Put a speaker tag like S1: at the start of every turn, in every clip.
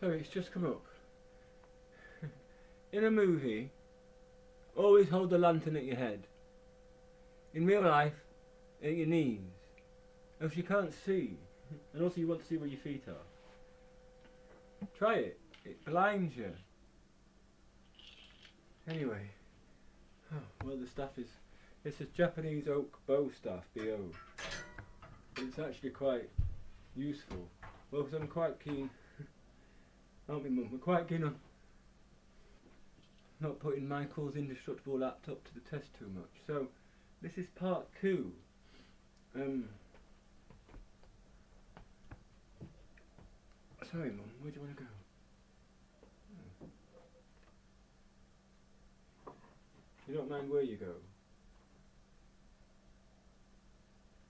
S1: Sorry, it's just come up. In a movie, always hold the lantern at your head. In real life, at your knees. Else you can't see. And also you want to see where your feet are. Try it. It blinds you. Anyway. Oh, well, the staff is... It's a Japanese oak bow staff, biodh. It's actually quite useful. Well, because I'm quite keen... aren't we, Mum? We're quite keen on not putting Michael's indestructible laptop to the test too much. So, this is part 2. Sorry, Mum, where do you want to go? You don't mind where you go?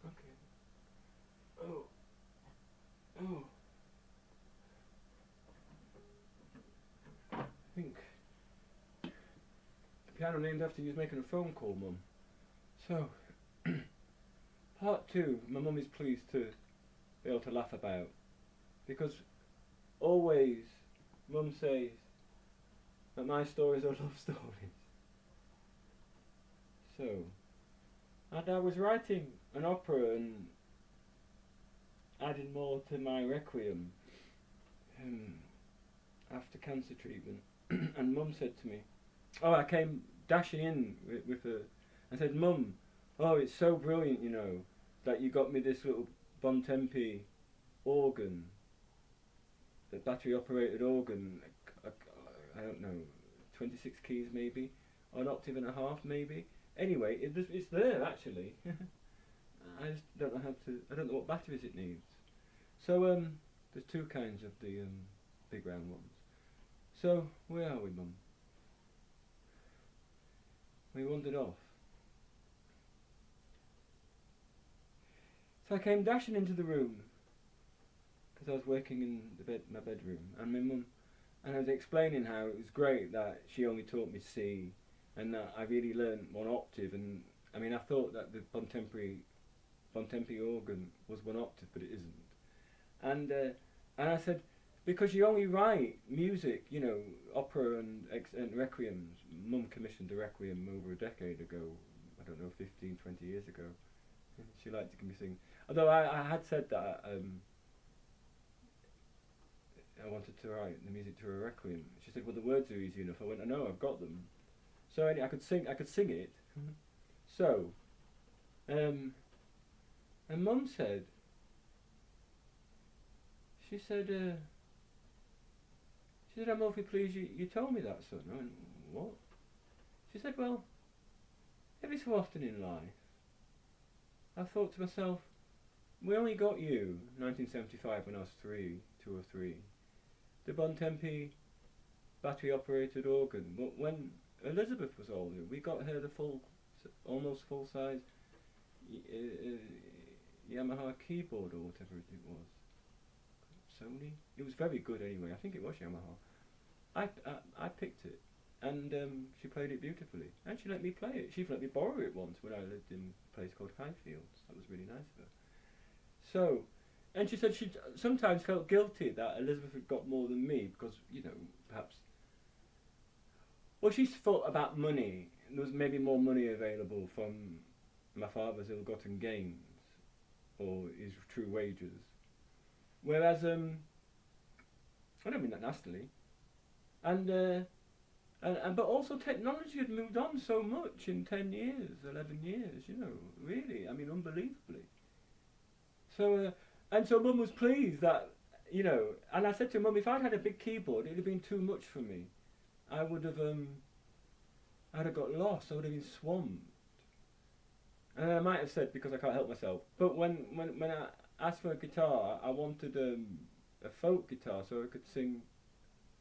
S1: Okay. Oh. Oh. I think the piano named after you is making a phone call, Mum. So, part 2, my mum is pleased to be able to laugh about, because always Mum says that my stories are love stories. So, and I was writing an opera and adding more to my requiem after cancer treatment, and Mum said to me, oh, I came dashing in with her and said, Mum, oh, it's so brilliant, you know, that you got me this little Bontempi organ, the battery operated organ, I don't know, 26 keys maybe, or an octave and a half maybe. Anyway, it's there actually. I just don't know I don't know what batteries it needs. So there's 2 kinds of the big round ones. So where are we, Mum? We wandered off. So I came dashing into the room because I was working in my bedroom, and my mum, and I was explaining how it was great that she only taught me C, and that I really learned 1 octave. And I mean, I thought that the Bontempi organ was 1 octave, but it isn't. And I said, because you only write music, you know, opera and requiems. Mum commissioned a requiem over a decade ago, I don't know, 15, 20 years ago. She liked to give me sing. Although I had said that I wanted to write the music to a requiem. She said, well, the words are easy enough. I went, I know, I've got them. So anyway, I could sing it. So, and Mum said, she said, I'm awfully pleased you told me that, son. I went, what? She said, well, every so often in life, I thought to myself, we only got you, 1975 when I was 2 or 3, the Bontempi battery operated organ. But when Elizabeth was older, we got her the almost full size Yamaha keyboard or whatever it was. Sony? It was very good anyway. I think it was Yamaha. I picked it, and she played it beautifully, and she let me play it. She let me borrow it once when I lived in a place called Highfields. That was really nice of her. So, and she said she sometimes felt guilty that Elizabeth had got more than me because, you know, perhaps. Well, she thought about money. There was maybe more money available from my father's ill-gotten gains or his true wages. Whereas, I don't mean that nastily, and but also technology had moved on so much in 10 years, 11 years, you know, really, I mean, unbelievably. So, and so Mum was pleased that, you know, and I said to Mum, if I'd had a big keyboard, it'd have been too much for me. I would have, I'd have got lost, I would have been swamped. And I might have said, because I can't help myself, but when I asked for a guitar, I wanted a folk guitar so I could sing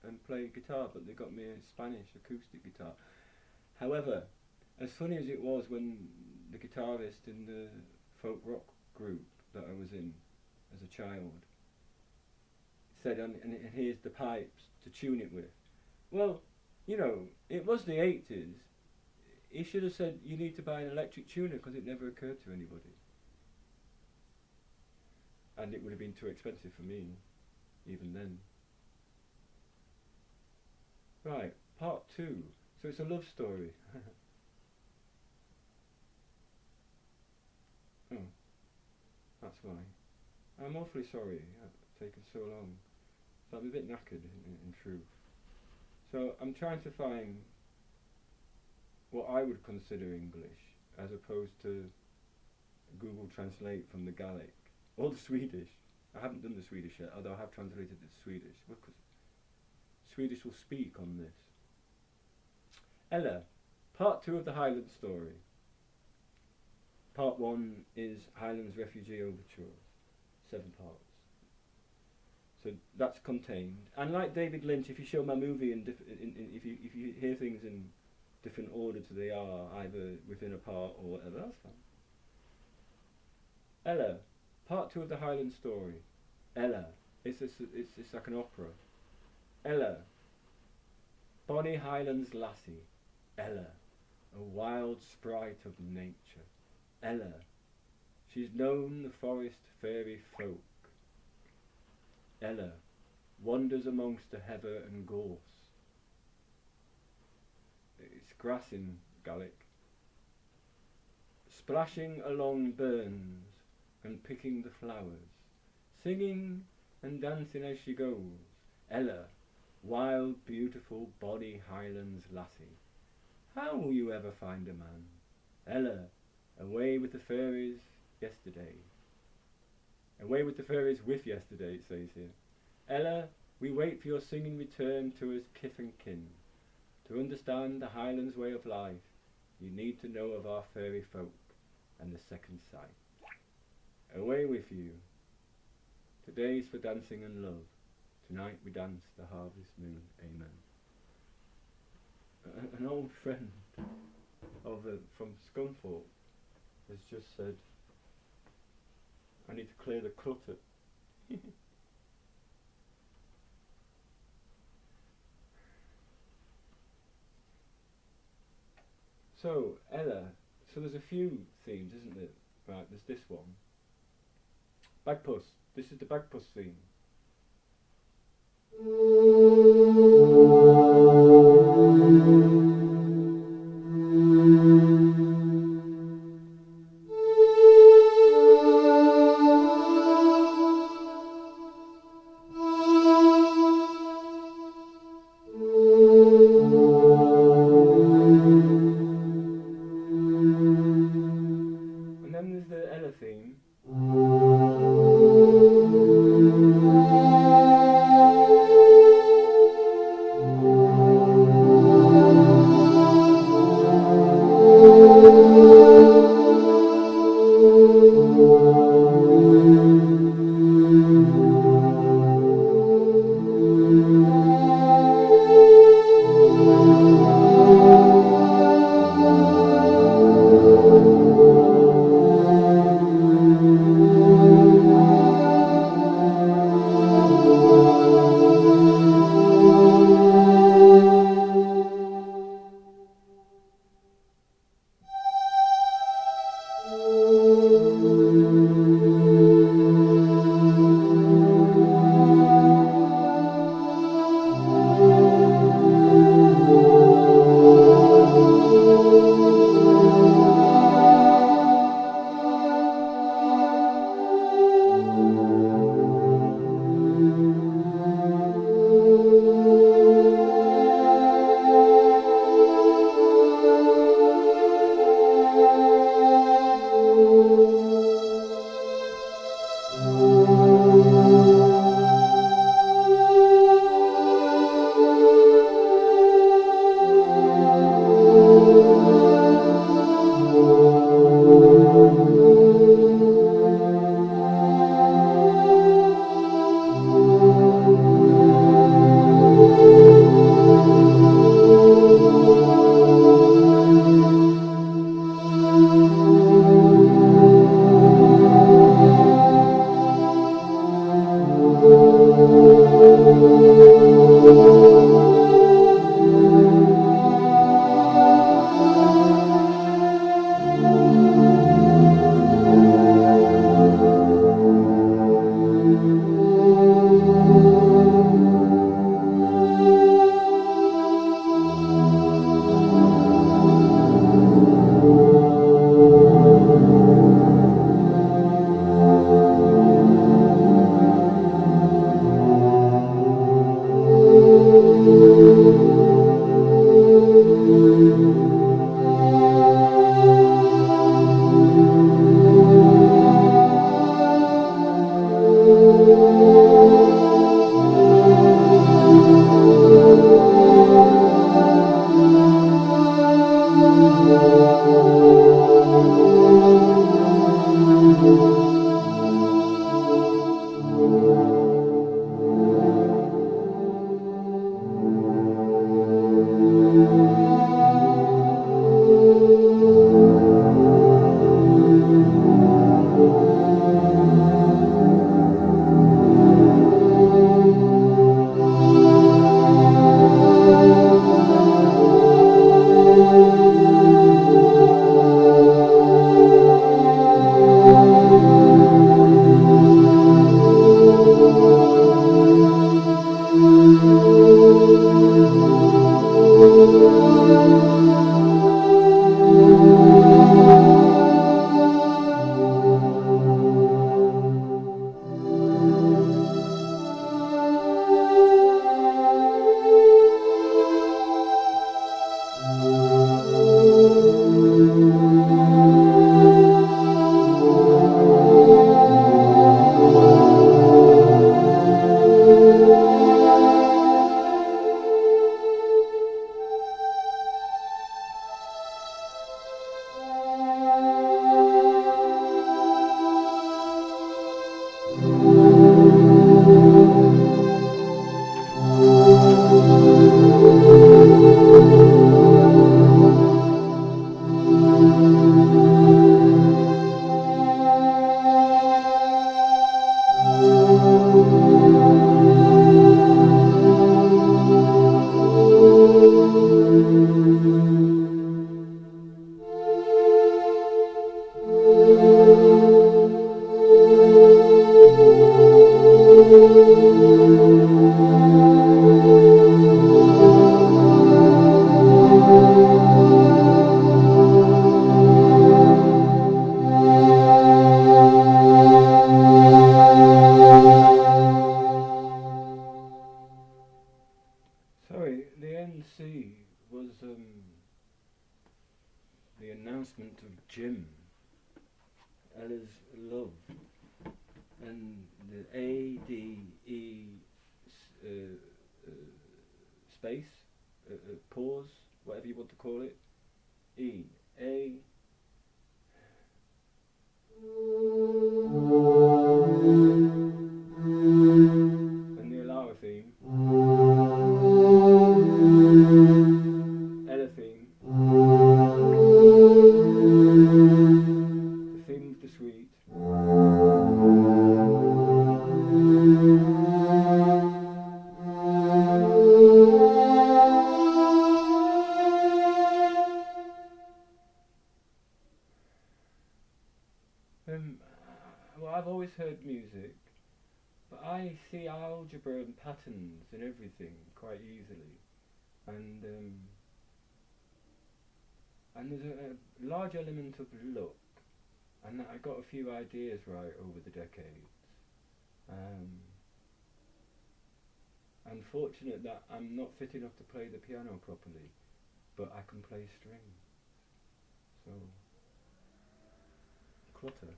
S1: and play guitar, but they got me a Spanish acoustic guitar. However, as funny as it was when the guitarist in the folk rock group that I was in as a child said, and here's the pipes to tune it with. Well, you know, it was the 80s. He should have said, you need to buy an electric tuner, because it never occurred to anybody. And it would have been too expensive for me, even then. Right, part 2. So it's a love story. Oh, that's why. I'm awfully sorry it's taken so long. So I'm a bit knackered in truth. So I'm trying to find what I would consider English as opposed to Google Translate from the Gaelic or the Swedish. I haven't done the Swedish yet, although I have translated it to Swedish, because Swedish will speak on this. Ella, part 2 of the Highlands story. Part 1 is Highlands Refugee Overtures, 7 parts. So that's contained. And like David Lynch, if you show my movie if you hear things in different order to they are, either within a part or whatever, that's fine. Ella, part 2 of the Highland story. Ella, it's like an opera. Ella, bonny Highlands lassie. Ella, a wild sprite of nature. Ella, she's known the forest fairy folk. Ella wanders amongst the heather and gorse. It's grass in Gaelic. Splashing along burns and picking the flowers, singing and dancing as she goes. Ella, wild, beautiful, bonny Highlands lassie. How will you ever find a man? Ella, away with the fairies yesterday. Away with the fairies with yesterday, it says here. Ella, we wait for your singing return to us kith and kin. To understand the Highlands way of life, you need to know of our fairy folk and the second sight. Away with you. Today's for dancing and love. Tonight we dance the harvest moon. Amen. An old friend from Scunthorpe has just said, I need to clear the clutter. So, Ella, so there's a few themes, isn't there? Right, there's this one. Bagpuss. This is the Bagpuss theme. And then there's the Ella theme. and C was the announcement of Jim, Ella's love, and the A-D-E space, pause, whatever you want to call it, E, A, and the Alara theme, Ella theme, the theme of the suite, well, I've always heard music, but I see algebra and patterns in everything quite easily, and there's a large element of luck, and I got a few ideas right over the decades. Unfortunate that I'm not fit enough to play the piano properly, but I can play strings, so clutter.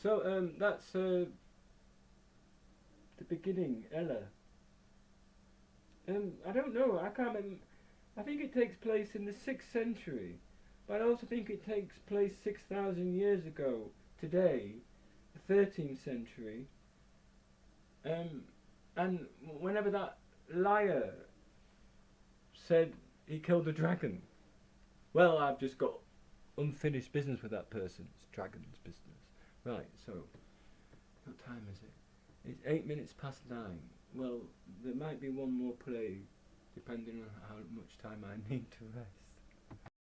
S1: So that's the beginning, Ella. I don't know, I can't remember. I think it takes place in the 6th century, but I also think it takes place 6,000 years ago, today, the 13th century. And whenever that liar said he killed a dragon, well, I've just got unfinished business with that person. It's dragon's business. Right, so, what time is it? It's 8 minutes past 9. Well, there might be one more play, depending on how much time I need to rest.